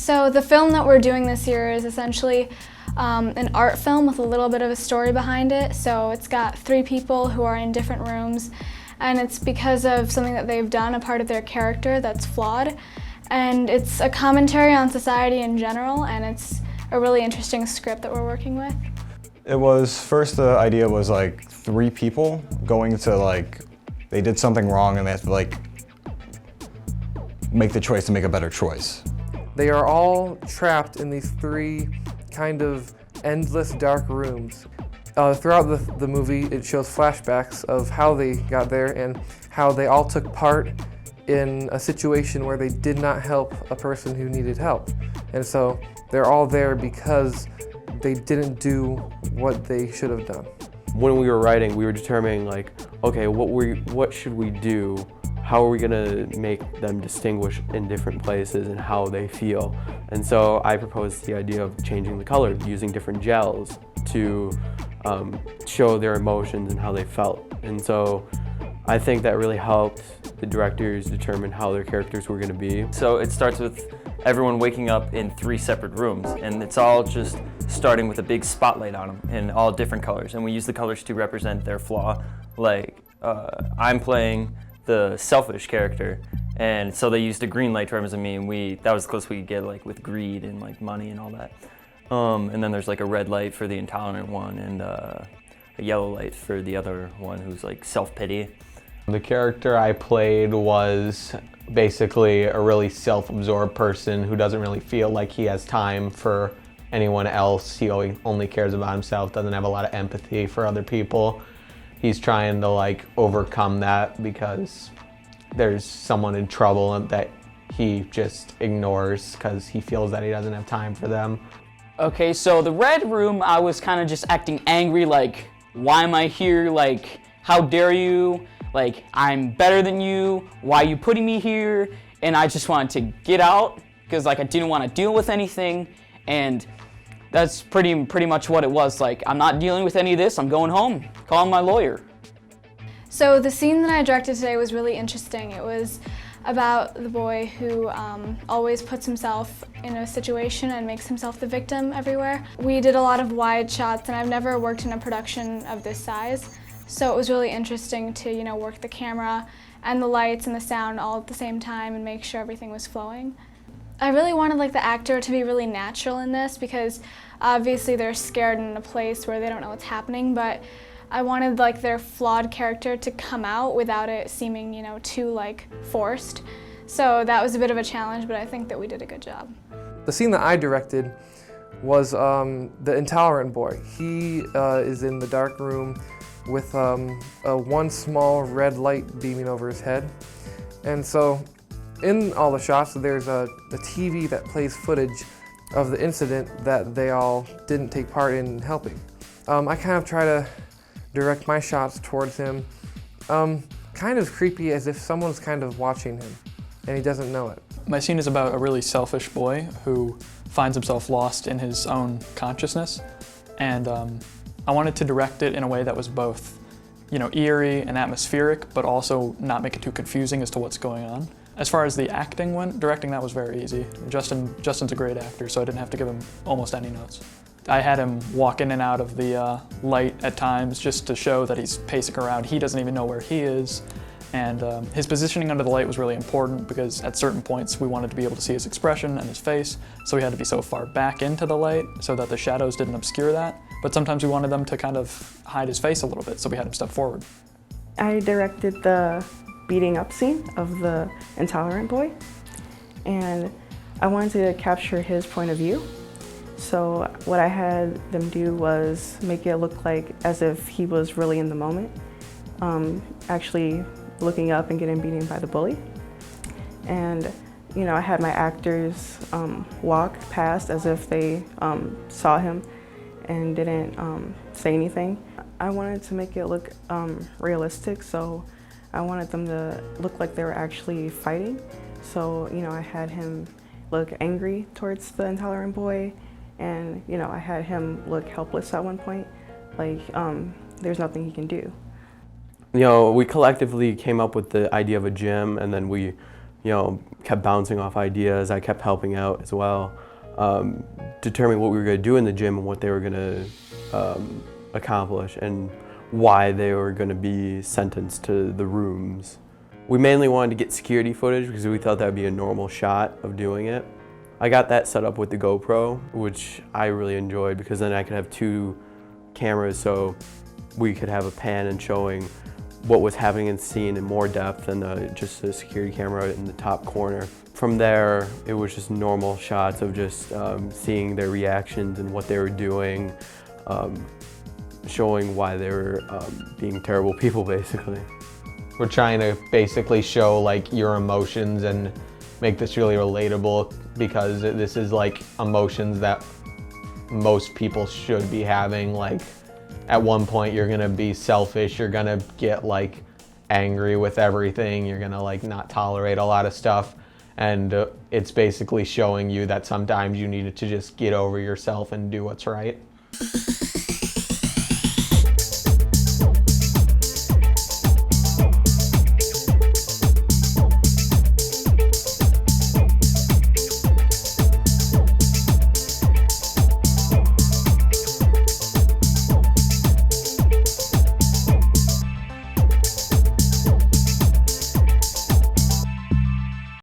So the film that we're doing this year is essentially an art film with a little bit of a story behind it. So it's got 3 people who are in different rooms, and it's because of something that they've done, a part of their character that's flawed. And it's a commentary on society in general, and it's a really interesting script that we're working with. It was, first the idea was like 3 people going to they did something wrong and they have to make the choice to make a better choice. They are all trapped in these 3 kind of endless dark rooms. Throughout the movie, it shows flashbacks of how they got there and how they all took part in a situation where they did not help a person who needed help. And so they're all there because they didn't do what they should have done. When we were writing, we were determining okay, what should we do? How are we gonna make them distinguish in different places and how they feel? And so I proposed the idea of changing the color, using different gels to show their emotions and how they felt. And so I think that really helped the directors determine how their characters were gonna be. So it starts with everyone waking up in 3 separate rooms, and it's all just starting with a big spotlight on them in all different colors. And we use the colors to represent their flaw. I'm playing the selfish character, and so they used a green light to represent me, and that was the closest we could get with greed and money and all that. And then there's a red light for the intolerant one, and a yellow light for the other one who's self-pity. The character I played was basically a really self-absorbed person who doesn't really feel like he has time for anyone else. He only cares about himself, doesn't have a lot of empathy for other people. He's trying to overcome that because there's someone in trouble that he just ignores because he feels that he doesn't have time for them. Okay, so the red room, I was kind of just acting angry, why am I here? How dare you? I'm better than you. Why are you putting me here? And I just wanted to get out because I didn't want to deal with anything. And that's pretty much what it was. I'm not dealing with any of this. I'm going home, calling my lawyer. So the scene that I directed today was really interesting. It was about the boy who always puts himself in a situation and makes himself the victim everywhere. We did a lot of wide shots, and I've never worked in a production of this size. So it was really interesting to, work the camera and the lights and the sound all at the same time and make sure everything was flowing. I really wanted the actor to be really natural in this because obviously they're scared in a place where they don't know what's happening, but I wanted their flawed character to come out without it seeming, too forced. So that was a bit of a challenge, but I think that we did a good job. The scene that I directed was the intolerant boy. He is in the dark room with one small red light beaming over his head. And so in all the shots, there's the TV that plays footage of the incident that they all didn't take part in helping. I kind of try to direct my shots towards him, kind of creepy, as if someone's kind of watching him and he doesn't know it. My scene is about a really selfish boy who finds himself lost in his own consciousness, and I wanted to direct it in a way that was both, eerie and atmospheric, but also not make it too confusing as to what's going on. As far as the acting went, directing that was very easy. Justin's a great actor, so I didn't have to give him almost any notes. I had him walk in and out of the light at times just to show that he's pacing around. He doesn't even know where he is. And his positioning under the light was really important because at certain points we wanted to be able to see his expression and his face, so he had to be so far back into the light so that the shadows didn't obscure that. But sometimes we wanted them to kind of hide his face a little bit, so we had him step forward. I directed the beating up scene of the intolerant boy, and I wanted to capture his point of view. So what I had them do was make it look as if he was really in the moment, actually looking up and getting beaten by the bully. And I had my actors walk past as if they saw him and didn't say anything. I wanted to make it look realistic, so I wanted them to look like they were actually fighting. So, I had him look angry towards the intolerant boy, and, I had him look helpless at one point, there's nothing he can do. We collectively came up with the idea of a gym, and then we you know, kept bouncing off ideas. I kept helping out as well, determining what we were going to do in the gym and what they were going to accomplish and why they were going to be sentenced to the rooms. We mainly wanted to get security footage because we thought that would be a normal shot of doing it. I got that set up with the GoPro, which I really enjoyed because then I could have 2 cameras so we could have a pan and showing what was happening in the scene in more depth than just the security camera in the top corner. From there, it was just normal shots of just seeing their reactions and what they were doing, showing why they were being terrible people, basically. We're trying to basically show like your emotions and make this really relatable because this is like emotions that most people should be having. Like at one point you're gonna be selfish, you're gonna get like angry with everything, you're gonna like not tolerate a lot of stuff, and it's basically showing you that sometimes you need to just get over yourself and do what's right.